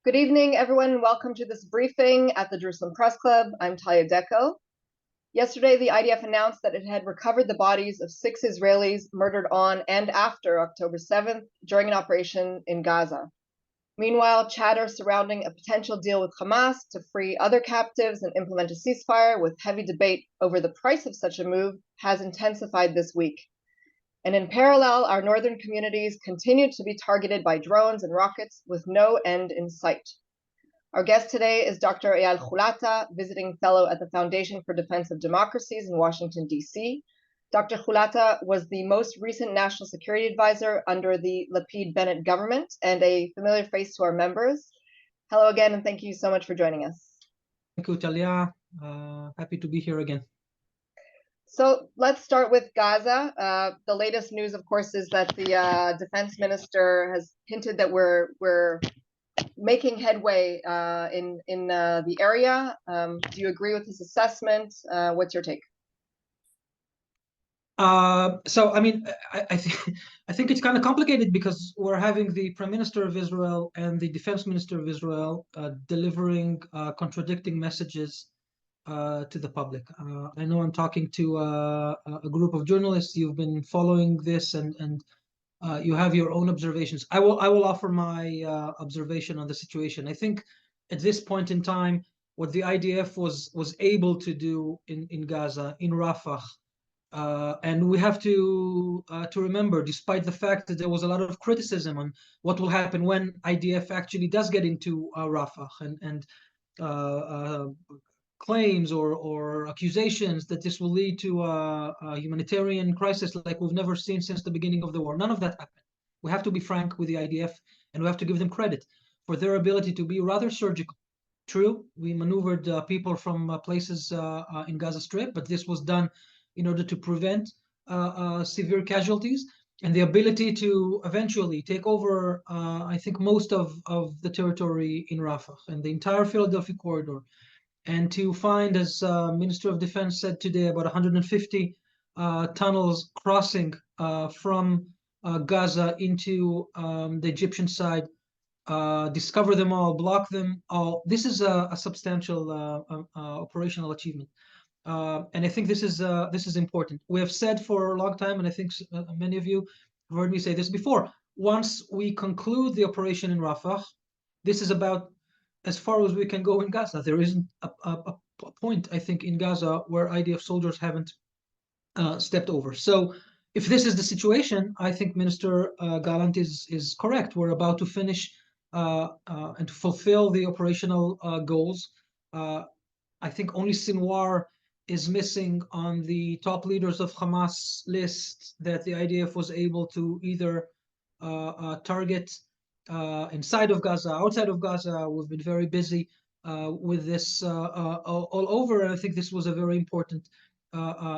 Good evening, everyone, and welcome to this briefing at the Jerusalem Press Club. I'm Talia Deco. Yesterday, the IDF announced that it had recovered the bodies of 6 Israelis murdered on and after October 7th during an operation in Gaza. Meanwhile, chatter surrounding a potential deal with Hamas to free other captives and implement a ceasefire, with heavy debate over the price of such a move, has intensified this week. And in parallel, our northern communities continue to be targeted by drones and rockets with no end in sight. Our guest today is Dr. Eyal Hulata, visiting fellow at the Foundation for Defense of Democracies in Washington, D.C. Dr. Hulata was the most recent national security advisor under the Lapid-Bennett government and a familiar face to our members. Hello again, and thank you so much for joining us. Thank you, Talia. Happy to be here again. So let's start with Gaza. The latest news, of course, is that the defense minister has hinted that we're making headway in the area. Do you agree with his assessment? What's your take? So I mean, I think it's kind of complicated because we're having the Prime Minister of Israel and the Defense Minister of Israel delivering contradicting messages to the public. I know I'm talking to a group of journalists. You've been following this, and you have your own observations. I will offer my observation on the situation. I think at this point in time, what the IDF was able to do in Gaza, in Rafah, and we have to remember, despite the fact that there was a lot of criticism on what will happen when IDF actually does get into Rafah, and claims or accusations that this will lead to a humanitarian crisis like we've never seen since the beginning of the war. None of that happened. We have to be frank with the IDF, and we have to give them credit for their ability to be rather surgical. True, we maneuvered people from places in Gaza Strip, but this was done in order to prevent severe casualties, and the ability to eventually take over, I think, most of the territory in Rafah and the entire Philadelphia corridor, and to find, as Minister of Defense said today, about 150 tunnels crossing from Gaza into the Egyptian side, discover them all, block them all. This is a substantial operational achievement. And I think this is important. We have said for a long time, and I think many of you have heard me say this before, once we conclude the operation in Rafah, this is about as far as we can go in Gaza. There isn't a point, I think, in Gaza where IDF soldiers haven't stepped over. So if this is the situation, I think Minister Gallant is correct. We're about to finish and to fulfill the operational goals. I think only Sinwar is missing on the top leaders of Hamas list that the IDF was able to either target inside of Gaza, outside of Gaza. We've been very busy with this all over, and I think this was a very important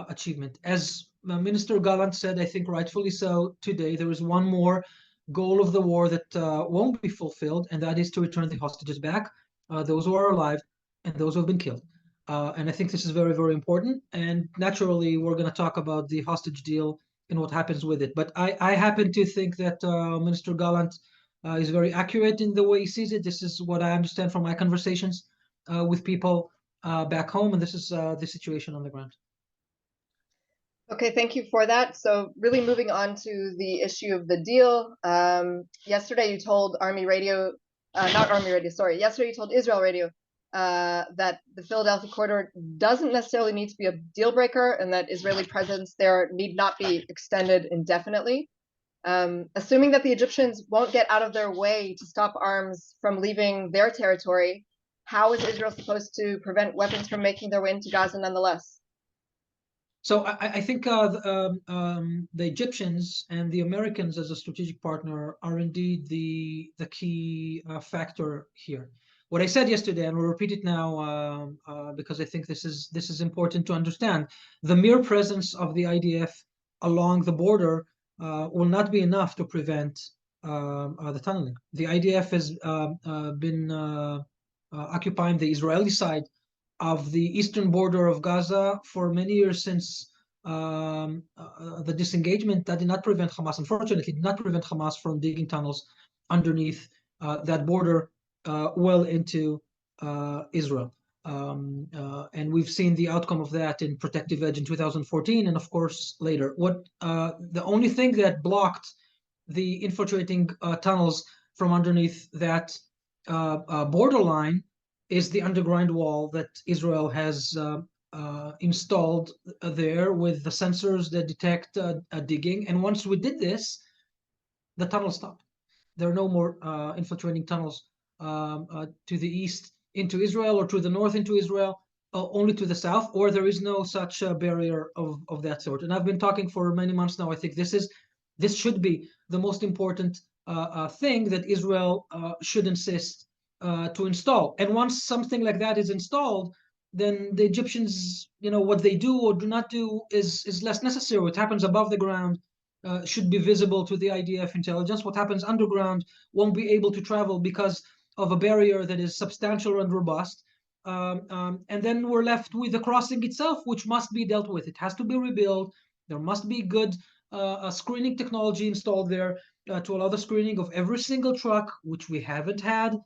achievement. As Minister Gallant said, I think rightfully so today, there is one more goal of the war that won't be fulfilled, and that is to return the hostages back, those who are alive and those who have been killed. And I think this is very, very important. And naturally, we're going to talk about the hostage deal and what happens with it. But I happen to think that Minister Gallant is very accurate in the way he sees it. This is what I understand from my conversations with people back home, and this is the situation on the ground. Okay, thank you for that. So really moving on to the issue of the deal. Yesterday you told yesterday you told Israel Radio that the Philadelphia corridor doesn't necessarily need to be a deal breaker, and that Israeli presence there need not be extended indefinitely. Assuming that the Egyptians won't get out of their way to stop arms from leaving their territory, how is Israel supposed to prevent weapons from making their way into Gaza nonetheless? So I think the Egyptians and the Americans as a strategic partner are indeed the key factor here. What I said yesterday, and we'll repeat it now because I think this is important to understand, the mere presence of the IDF along the border will not be enough to prevent the tunneling. The IDF has been occupying the Israeli side of the eastern border of Gaza for many years since the disengagement. That did not prevent Hamas, unfortunately, did not prevent Hamas from digging tunnels underneath that border well into Israel. And we've seen the outcome of that in Protective Edge in 2014, and of course later. The only thing that blocked the infiltrating tunnels from underneath that borderline is the underground wall that Israel has installed there with the sensors that detect digging. And once we did this, the tunnel stopped. There are no more infiltrating tunnels to the east into Israel or to the north into Israel, only to the south, or there is no such barrier of that sort. And I've been talking for many months now. I think this should be the most important thing that Israel should insist to install. And once something like that is installed, then the Egyptians, what they do or do not do is less necessary. What happens above the ground should be visible to the IDF intelligence. What happens underground won't be able to travel because of a barrier that is substantial and robust. And then we're left with the crossing itself, which must be dealt with. It has to be rebuilt. There must be good screening technology installed there to allow the screening of every single truck, which we haven't had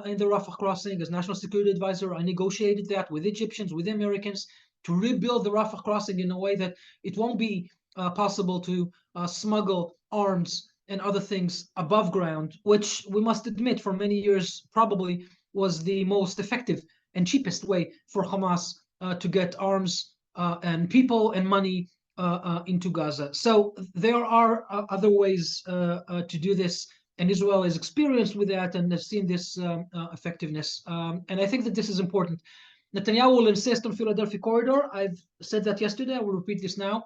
in the Rafah crossing. As National Security Advisor, I negotiated that with Egyptians, with Americans, to rebuild the Rafah crossing in a way that it won't be possible to smuggle arms and other things above ground, which we must admit for many years probably was the most effective and cheapest way for Hamas to get arms and people and money into Gaza. So there are other ways to do this, and Israel is experienced with that and has seen this effectiveness. And I think that this is important. Netanyahu will insist on Philadelphia corridor. I've said that yesterday. I will repeat this now.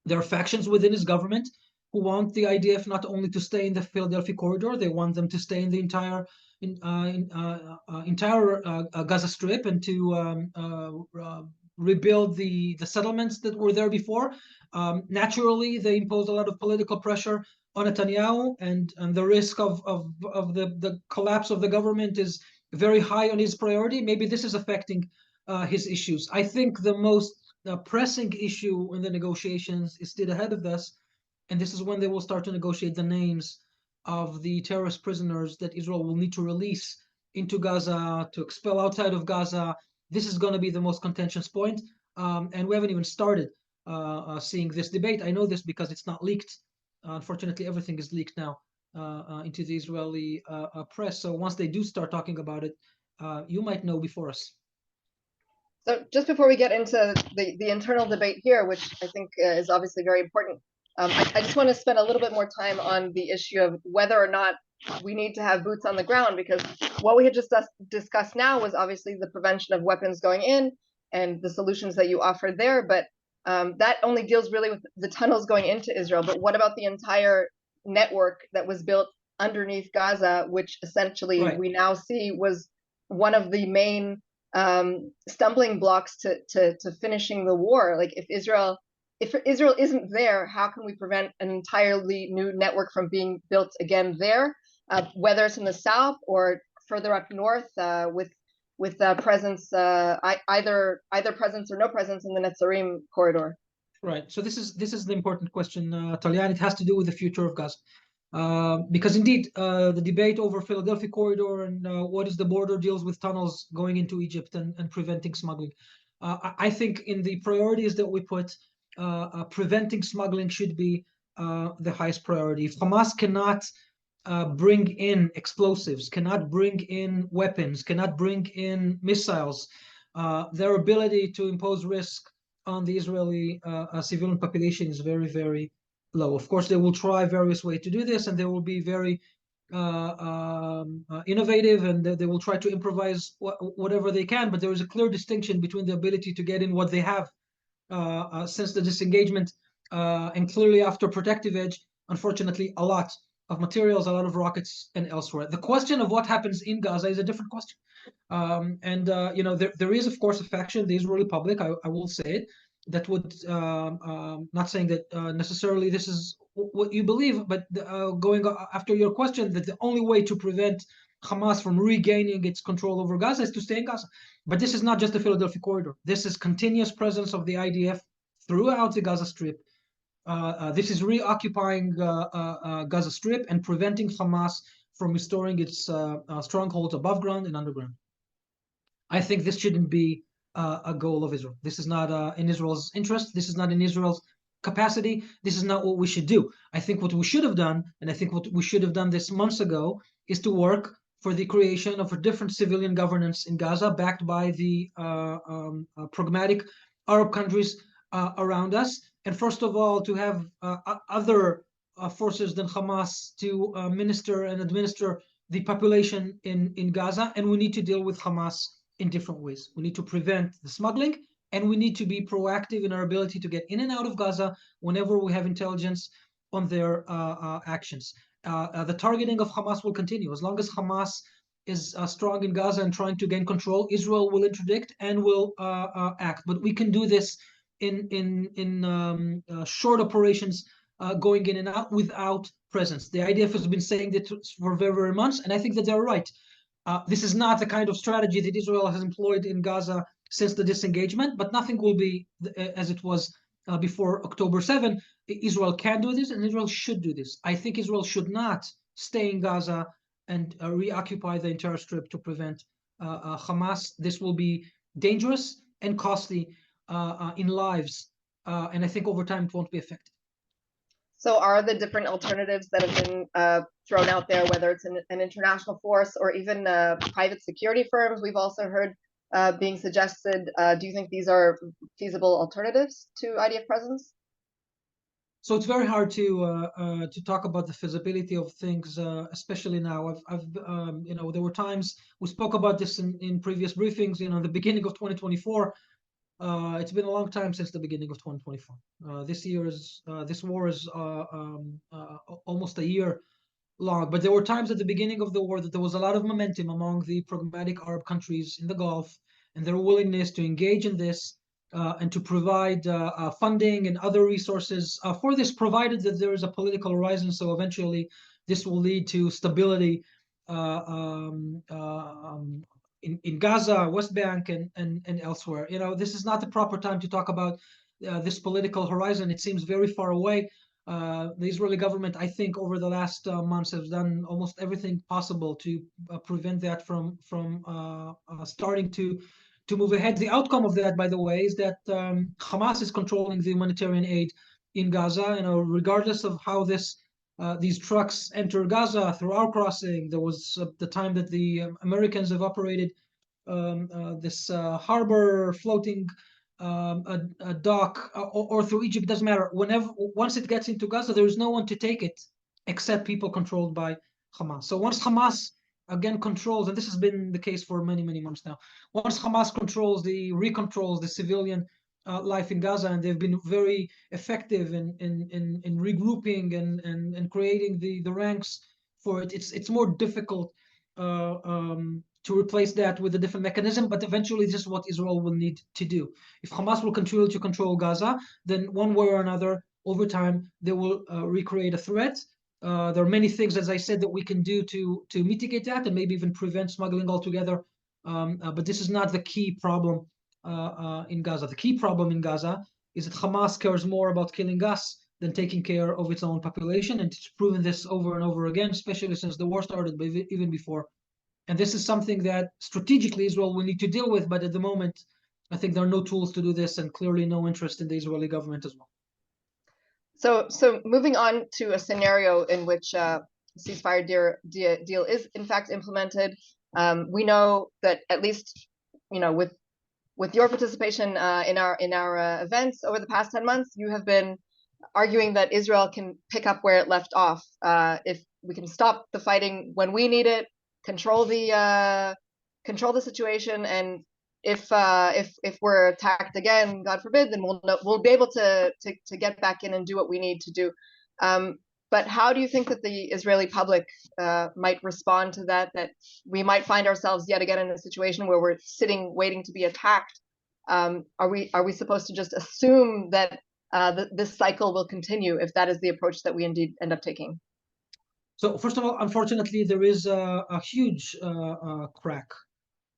There are factions within his government who want the IDF not only to stay in the Philadelphia corridor, they want them to stay in the entire Gaza Strip and to rebuild the settlements that were there before. Naturally, they impose a lot of political pressure on Netanyahu, and the risk of the collapse of the government is very high on his priority. Maybe this is affecting his issues. I think the most pressing issue in the negotiations is still ahead of us, and this is when they will start to negotiate the names of the terrorist prisoners that Israel will need to release into Gaza, to expel outside of Gaza. This is going to be the most contentious point, and we haven't even started seeing this debate. I know this because it's not leaked. Unfortunately, everything is leaked now into the Israeli press. So once they do start talking about it, you might know before us. So just before we get into the internal debate here, which I think is obviously very important, I just want to spend a little bit more time on the issue of whether or not we need to have boots on the ground, because what we had just discussed now was obviously the prevention of weapons going in and the solutions that you offered there, but that only deals really with the tunnels going into Israel. But what about the entire network that was built underneath Gaza, which essentially we now see was one of the main stumbling blocks to finishing the war? Like if Israel isn't there, how can we prevent an entirely new network from being built again there, whether it's in the south or further up north with presence, either presence or no presence in the Netzarim corridor? Right. So this is the important question, Talia. It has to do with the future of Gaza. Because indeed, the debate over Philadelphia corridor and what is the border deals with tunnels going into Egypt and preventing smuggling. I think in the priorities that we put, preventing smuggling should be the highest priority. If Hamas cannot bring in explosives, cannot bring in weapons, cannot bring in missiles, their ability to impose risk on the Israeli civilian population is very, very low. Of course, they will try various ways to do this, and they will be very innovative, and they will try to improvise whatever they can. But there is a clear distinction between the ability to get in what they have since the disengagement, and clearly after Protective Edge, unfortunately, a lot of materials, a lot of rockets, and elsewhere. The question of what happens in Gaza is a different question. There is, of course, a faction, the Israeli public, I will say it, that would, not saying that necessarily this is what you believe, but going after your question, that the only way to prevent Hamas from regaining its control over Gaza is to stay in Gaza. But this is not just the Philadelphia corridor. This is continuous presence of the IDF throughout the Gaza Strip. This is reoccupying Gaza Strip and preventing Hamas from restoring its strongholds above ground and underground. I think this shouldn't be a goal of Israel. This is not in Israel's interest. This is not in Israel's capacity. This is not what we should do. I think what we should have done, and I think what we should have done this months ago, is to work for the creation of a different civilian governance in Gaza, backed by the pragmatic Arab countries around us. And first of all, to have other forces than Hamas to minister and administer the population in Gaza. And we need to deal with Hamas in different ways. We need to prevent the smuggling, and we need to be proactive in our ability to get in and out of Gaza whenever we have intelligence on their actions. The targeting of Hamas will continue. As long as Hamas is strong in Gaza and trying to gain control, Israel will interdict and will act. But we can do this in short operations, going in and out without presence. The IDF has been saying that for very, very months, and I think that they're right. This is not the kind of strategy that Israel has employed in Gaza since the disengagement, but nothing will be as it was before October 7. Israel can do this, and Israel should do this. I think Israel should not stay in Gaza and reoccupy the entire strip to prevent Hamas. This will be dangerous and costly in lives, and I think over time it won't be effective. So are the different alternatives that have been thrown out there, whether it's an international force or even private security firms, we've also heard being suggested. Do you think these are feasible alternatives to IDF presence? So it's very hard to talk about the feasibility of things, especially now. There were times we spoke about this in previous briefings. The beginning of 2024. It's been a long time since the beginning of 2024. This war is almost a year long. But there were times at the beginning of the war that there was a lot of momentum among the pragmatic Arab countries in the Gulf, and their willingness to engage in this and to provide funding and other resources for this, provided that there is a political horizon. So eventually, this will lead to stability in Gaza, West Bank, and elsewhere. This is not the proper time to talk about this political horizon. It seems very far away. The Israeli government, I think, over the last months has done almost everything possible to prevent that from starting to move ahead. The outcome of that, by the way, is that Hamas is controlling the humanitarian aid in Gaza. Regardless of how these trucks enter Gaza through our crossing. There was the time that the Americans have operated this harbor floating a dock or through Egypt, doesn't matter. Once it gets into Gaza, there is no one to take it except people controlled by Hamas. So once Hamas again controls, and this has been the case for many, many months now, once Hamas recontrols the civilian life in Gaza, and they've been very effective in regrouping and creating the ranks for it. It's more difficult to replace that with a different mechanism, but eventually this is what Israel will need to do. If Hamas will continue to control Gaza, then one way or another, over time, they will recreate a threat. There are many things, as I said, that we can do to mitigate that and maybe even prevent smuggling altogether. But this is not the key problem in Gaza. The key problem in Gaza is that Hamas cares more about killing us than taking care of its own population, and it's proven this over and over again, especially since the war started, but even before. And this is something that strategically Israel will need to deal with, but at the moment, I think there are no tools to do this, and clearly no interest in the Israeli government as well. So moving on to a scenario in which ceasefire deal is in fact implemented, we know that at least with your participation in our events over the past 10 months, you have been arguing that Israel can pick up where it left off. If we can stop the fighting when we need it, control the situation, and if we're attacked again, God forbid, then we'll be able to get back in and do what we need to do. But how do you think that the Israeli public might respond to that? That we might find ourselves yet again in a situation where we're sitting waiting to be attacked. Are we supposed to just assume that this cycle will continue if that is the approach that we indeed end up taking? So first of all, unfortunately, there is a huge crack,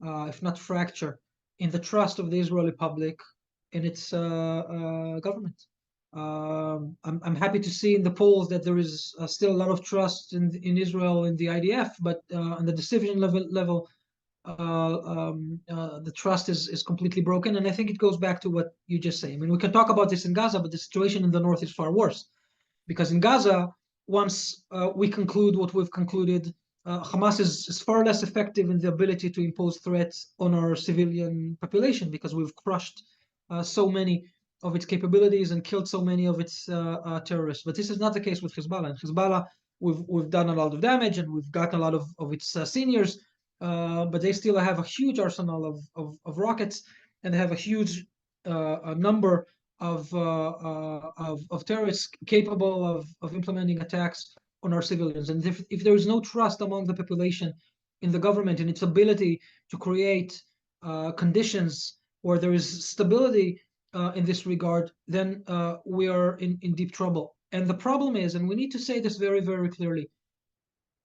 if not fracture, in the trust of the Israeli public in its government. I'm happy to see in the polls that there is still a lot of trust in Israel in the IDF, but on the decision level, the trust is completely broken. And I think it goes back to what you just say. I mean, we can talk about this in Gaza, but the situation in the north is far worse. Because in Gaza, once we conclude what we've concluded, Hamas is far less effective in the ability to impose threats on our civilian population because we've crushed so many of its capabilities and killed so many of its terrorists. But this is not the case with Hezbollah. And Hezbollah, we've done a lot of damage and we've gotten a lot of its seniors, but they still have a huge arsenal of rockets, and they have a huge number of terrorists capable of implementing attacks on our civilians. And if there is no trust among the population in the government and its ability to create conditions where there is stability in this regard, then we are in deep trouble. And the problem is, and we need to say this very, very clearly,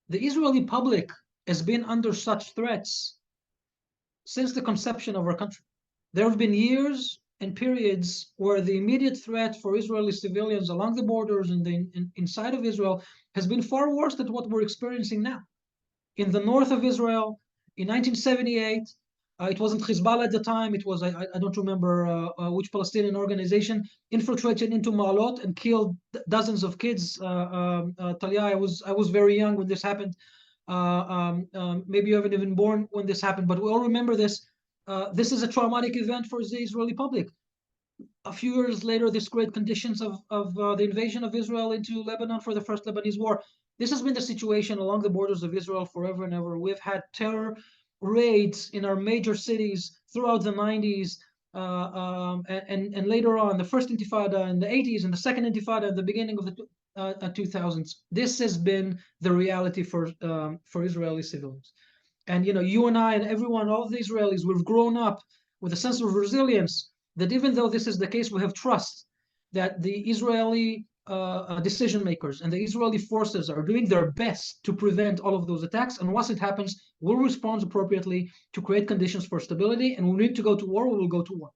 the Israeli public has been under such threats since the conception of our country. There have been years and periods where the immediate threat for Israeli civilians along the borders and inside of Israel has been far worse than what we're experiencing now. In the north of Israel, in 1978, it wasn't Hezbollah at the time. It was, I don't remember which Palestinian organization, infiltrated into Ma'alot and killed dozens of kids. Talia, I was very young when this happened. Maybe you haven't even born when this happened, but we all remember this. This is a traumatic event for the Israeli public. A few years later, this great conditions of the invasion of Israel into Lebanon for the first Lebanese war. This has been the situation along the borders of Israel forever and ever. We've had terror raids in our major cities throughout the 90s, and later on, the first Intifada in the 80s, and the second Intifada at the beginning of the 2000s. This has been the reality for Israeli civilians. And you and I and everyone, all of the Israelis, we've grown up with a sense of resilience that even though this is the case, we have trust that the Israeli decision makers and the Israeli forces are doing their best to prevent all of those attacks. And once it happens, we'll respond appropriately to create conditions for stability. And when we need to go to war, we will go to war.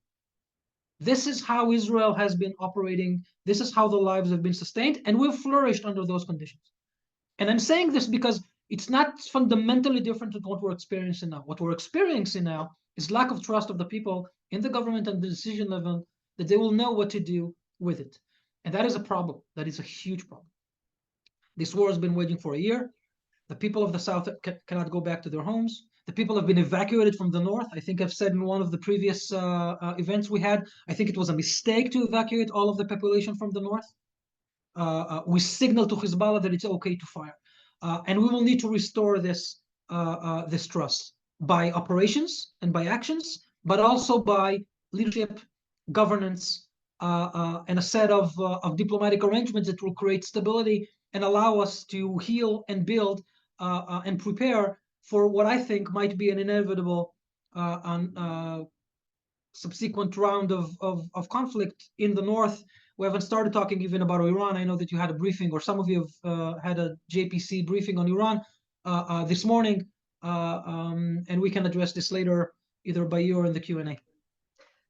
This is how Israel has been operating. This is how the lives have been sustained. And we've flourished under those conditions. And I'm saying this because it's not fundamentally different than what we're experiencing now. What we're experiencing now is lack of trust of the people in the government and the decision level that they will know what to do with it. And that is a problem. That is a huge problem. This war has been waging for a year. The people of the south cannot go back to their homes. The people have been evacuated from the north. I think I've said in one of the previous events we had, I think it was a mistake to evacuate all of the population from the north. We signal to Hezbollah that it's okay to fire. And we will need to restore this trust by operations and by actions, but also by leadership, governance, and a set of diplomatic arrangements that will create stability and allow us to heal and build and prepare for what I think might be an inevitable subsequent round of conflict in the north. We haven't started talking even about Iran. I know that you had a briefing, or some of you have had a JPC briefing on Iran this morning, and we can address this later, either by you or in the Q&A.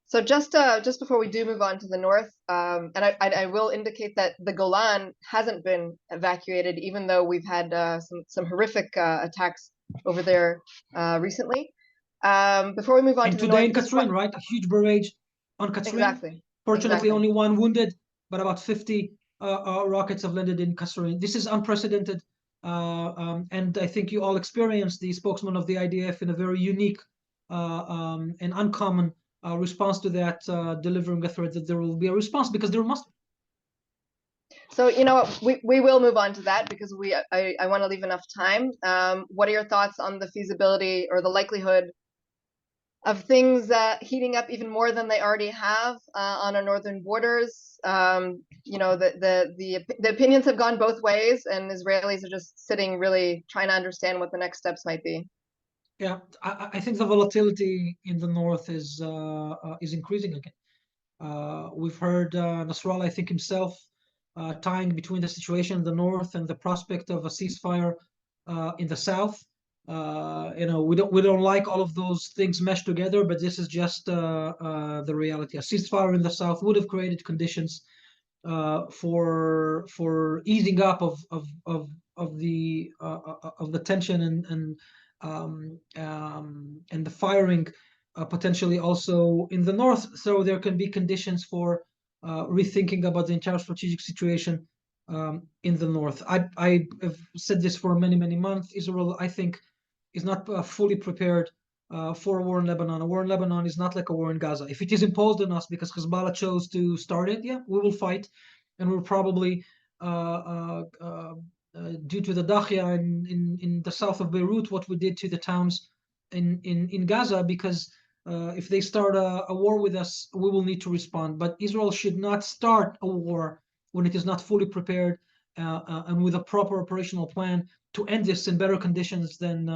So just before we do move on to the north, and I will indicate that the Golan hasn't been evacuated, even though we've had some horrific attacks over there recently. Before we move on and to the today north, in Kasserine, right? A huge barrage on Kasserine. Exactly. Fortunately, only one wounded, but about 50 rockets have landed in Kasserine. This is unprecedented, and I think you all experienced the spokesman of the IDF in a very unique and uncommon response to that, delivering a threat that there will be a response, because there must be. So we will move on to that because I want to leave enough time. What are your thoughts on the feasibility or the likelihood of things heating up even more than they already have on our northern borders? The opinions have gone both ways, and Israelis are just sitting, really trying to understand what the next steps might be. Yeah, I think the volatility in the north is increasing again. We've heard Nasrallah, I think himself, tying between the situation in the north and the prospect of a ceasefire in the south. We don't like all of those things meshed together, but this is just the reality. A ceasefire in the south would have created conditions for easing up of the tension and the firing, potentially also in the north. So there can be conditions for rethinking about the entire strategic situation in the north. I have said this for many months. Israel, I think, is not fully prepared for a war in Lebanon. A war in Lebanon is not like a war in Gaza. If it is imposed on us because Hezbollah chose to start it, yeah, we will fight, and we'll probably, due to the Dakhia in the south of Beirut, what we did to the towns in Gaza, because if they start a war with us, we will need to respond. But Israel should not start a war when it is not fully prepared and with a proper operational plan to end this in better conditions than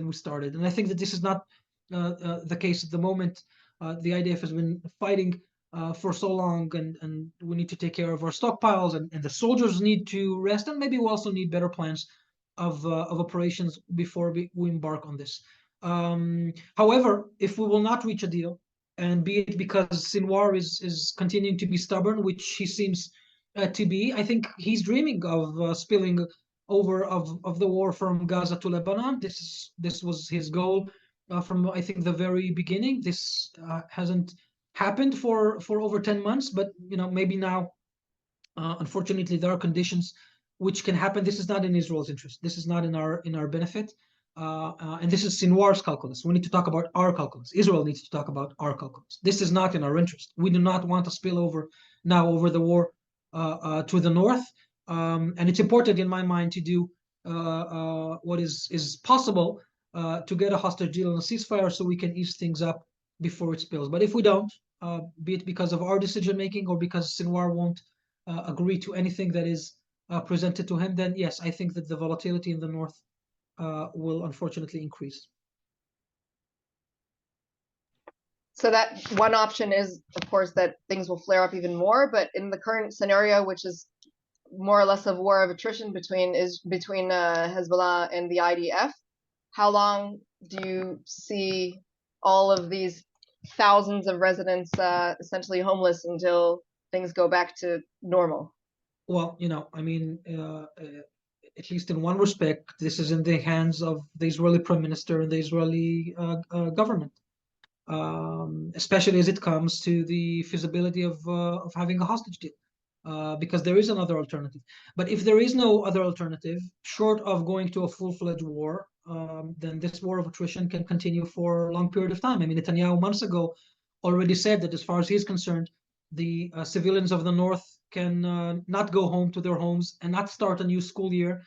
we started. And I think that this is not the case at the moment. The IDF has been fighting for so long, and we need to take care of our stockpiles, and the soldiers need to rest, and maybe we also need better plans of operations before we embark on this. However, if we will not reach a deal, and be it because Sinwar is continuing to be stubborn, which he seems to be, I think he's dreaming of spilling over of the war from Gaza to Lebanon. This was his goal from, I think, the very beginning. This hasn't happened for over 10 months, but maybe now, unfortunately, there are conditions which can happen. This is not in Israel's interest. This is not in our benefit. And this is Sinwar's calculus. We need to talk about our calculus. Israel needs to talk about our calculus. This is not in our interest. We do not want to spill over now over the war to the north. And it's important in my mind to do what is possible to get a hostage deal and a ceasefire so we can ease things up before it spills. But if we don't, be it because of our decision making or because Sinwar won't agree to anything that is presented to him, then yes, I think that the volatility in the north will unfortunately increase. So that one option is, of course, that things will flare up even more. But in the current scenario, which is more or less a war of attrition between Hezbollah and the IDF, how long do you see all of these thousands of residents essentially homeless until things go back to normal? Well, I mean, at least in one respect, this is in the hands of the Israeli Prime Minister and the Israeli government, especially as it comes to the feasibility of having a hostage deal, because there is another alternative. But if there is no other alternative, short of going to a full-fledged war, then this war of attrition can continue for a long period of time. I mean, Netanyahu months ago already said that as far as he's concerned, the civilians of the north can not go home to their homes and not start a new school year.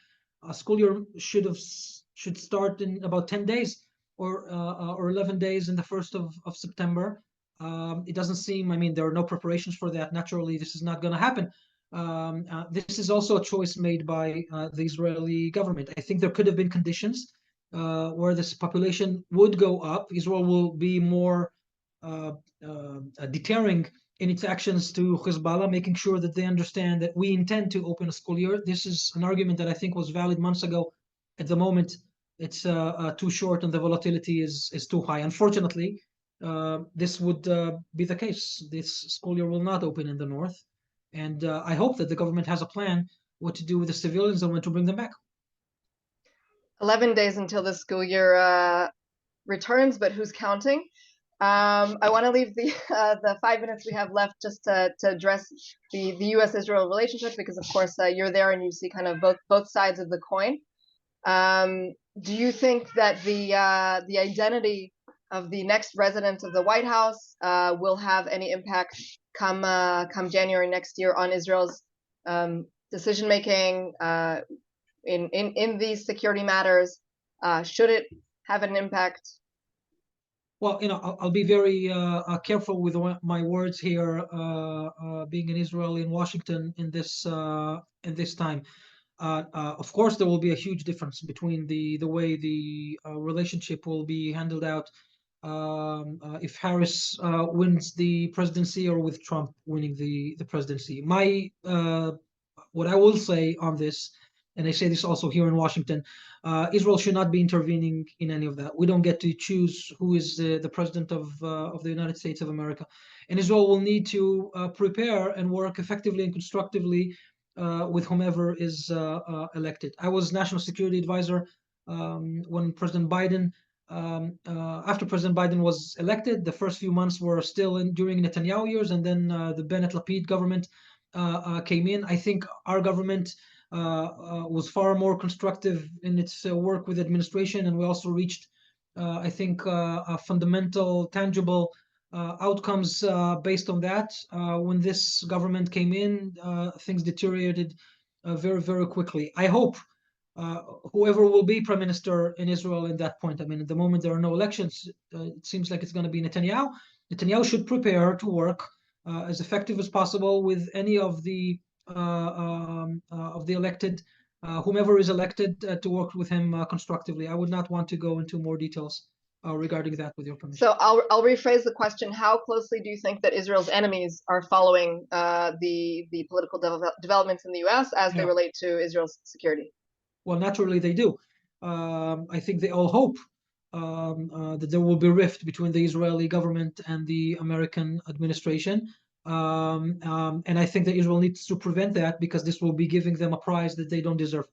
A school year should start in about 10 days or 11 days in the 1st of September. It doesn't seem, I mean, there are no preparations for that. Naturally, this is not going to happen. This is also a choice made by the Israeli government. I think there could have been conditions where this population would go up. Israel will be more deterring in its actions to Hezbollah, making sure that they understand that we intend to open a school year. This is an argument that I think was valid months ago. At the moment, it's too short and the volatility is too high. Unfortunately, this would be the case. This school year will not open in the north. And I hope that the government has a plan what to do with the civilians and when to bring them back. 11 days until the school year returns, but who's counting? I want to leave the 5 minutes we have left just to address the U.S.-Israel relationship, because of course you're there and you see kind of both sides of the coin. Do you think that the identity of the next resident of the White House will have any impact come January next year on Israel's decision making in these security matters? Should it have an impact? Well, I'll be very careful with my words here, being in Israel, in Washington, in this time. Of course, there will be a huge difference between the way the relationship will be handled out if Harris wins the presidency or with Trump winning the presidency. What I will say on this and I say this also here in Washington, Israel should not be intervening in any of that. We don't get to choose who is the president of the United States of America. And Israel will need to prepare and work effectively and constructively with whomever is elected. I was National Security Advisor when President Biden, after President Biden was elected. The first few months were still during Netanyahu years, and then the Bennett-Lapid government came in. I think our government was far more constructive in its work with administration, and we also reached, I think, fundamental, tangible outcomes based on that. When this government came in, things deteriorated very, very quickly. I hope whoever will be prime minister in Israel at that point. I mean, at the moment there are no elections. It seems like it's going to be Netanyahu. Netanyahu should prepare to work as effective as possible with any of the elected, whomever is elected, to work with him constructively. I would not want to go into more details regarding that, with your permission. So I'll rephrase the question. How closely do you think that Israel's enemies are following the political developments in the U.S. as they relate to Israel's security? Well, naturally they do. I think they all hope that there will be a rift between the Israeli government and the American administration. And I think that Israel needs to prevent that, because this will be giving them a prize that they don't deserve.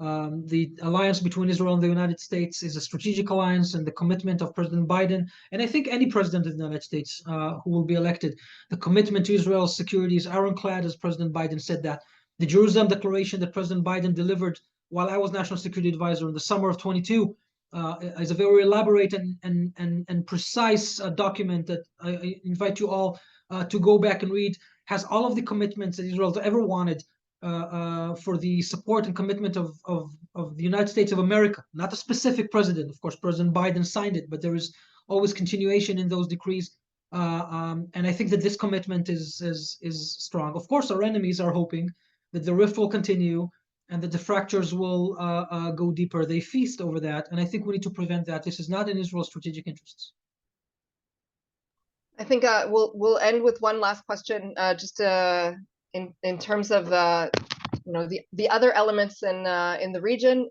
The alliance between Israel and the United States is a strategic alliance, and the commitment of President Biden, and I think any president of the United States who will be elected, the commitment to Israel's security is ironclad, as President Biden said that. The Jerusalem Declaration that President Biden delivered while I was National Security Advisor in the summer of 22 is a very elaborate and precise document that I invite you all to go back and read. Has all of the commitments that Israel ever wanted for the support and commitment of the United States of America, not a specific president. Of course, President Biden signed it, but there is always continuation in those decrees. And I think that this commitment is strong. Of course, our enemies are hoping that the rift will continue and that the fractures will go deeper. They feast over that, and I think we need to prevent that. This is not in Israel's strategic interests. I think we'll end with one last question, just in terms of the other elements in the region.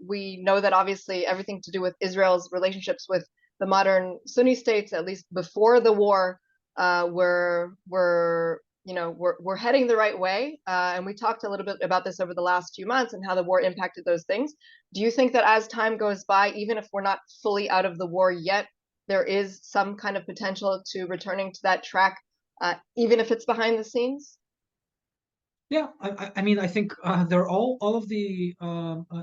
We know that obviously everything to do with Israel's relationships with the modern Sunni states, at least before the war, we're heading the right way. And we talked a little bit about this over the last few months and how the war impacted those things. Do you think that as time goes by, even if we're not fully out of the war yet, there is some kind of potential to returning to that track, even if it's behind the scenes? Yeah, I mean, I think there are all of the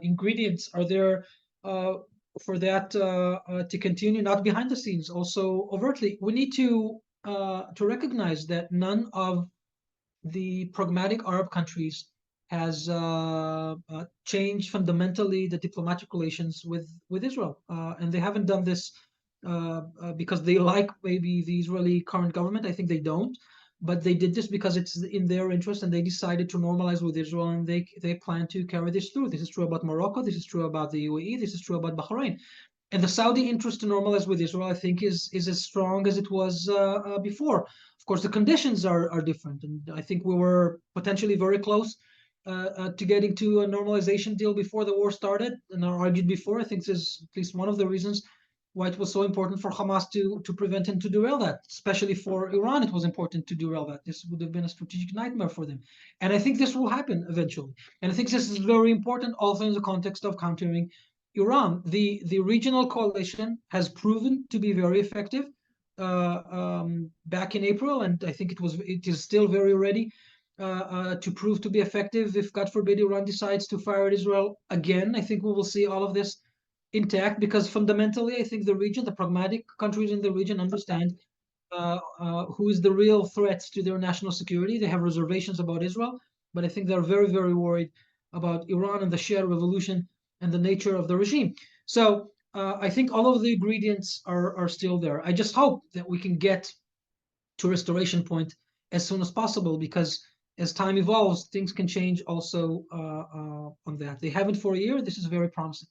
ingredients are there for that to continue, not behind the scenes, also overtly. We need to recognize that none of the pragmatic Arab countries has changed fundamentally the diplomatic relations with Israel, and they haven't done this because they like maybe the Israeli current government. I think they don't, but they did this because it's in their interest, and they decided to normalize with Israel, and they plan to carry this through. This is true about Morocco. This is true about the UAE. This is true about Bahrain. And the Saudi interest to normalize with Israel, I think, is as strong as it was before. Of course, the conditions are different, and I think we were potentially very close to getting to a normalization deal before the war started, and I argued before. I think this is at least one of the reasons why it was so important for Hamas to prevent and to derail that. Especially for Iran, it was important to derail that. This would have been a strategic nightmare for them. And I think this will happen eventually. And I think this is very important also in the context of countering Iran. The regional coalition has proven to be very effective back in April, and I think it is still very ready to prove to be effective if, God forbid, Iran decides to fire at Israel again. I think we will see all of this intact, because fundamentally, I think the region, the pragmatic countries in the region, understand who is the real threats to their national security. They have reservations about Israel, but I think they're very, very worried about Iran and the Shia revolution and the nature of the regime. So I think all of the ingredients are still there. I just hope that we can get to restoration point as soon as possible, because as time evolves, things can change also on that. They haven't for a year. This is very promising.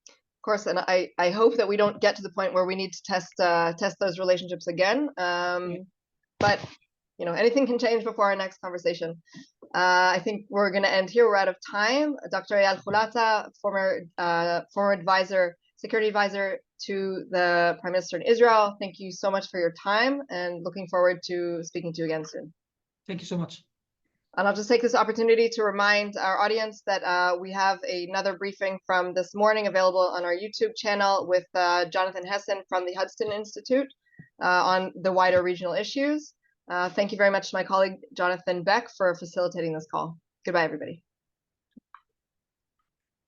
Of course, and I hope that we don't get to the point where we need to test those relationships again. But anything can change before our next conversation. I think we're going to end here. We're out of time. Dr. Eyal Hulata, former security advisor to the Prime Minister in Israel. Thank you so much for your time, and looking forward to speaking to you again soon. Thank you so much. And I'll just take this opportunity to remind our audience that we have another briefing from this morning available on our YouTube channel with Jonathan Hessen from the Hudson Institute on the wider regional issues. Thank you very much to my colleague, Jonathan Beck, for facilitating this call. Goodbye, everybody.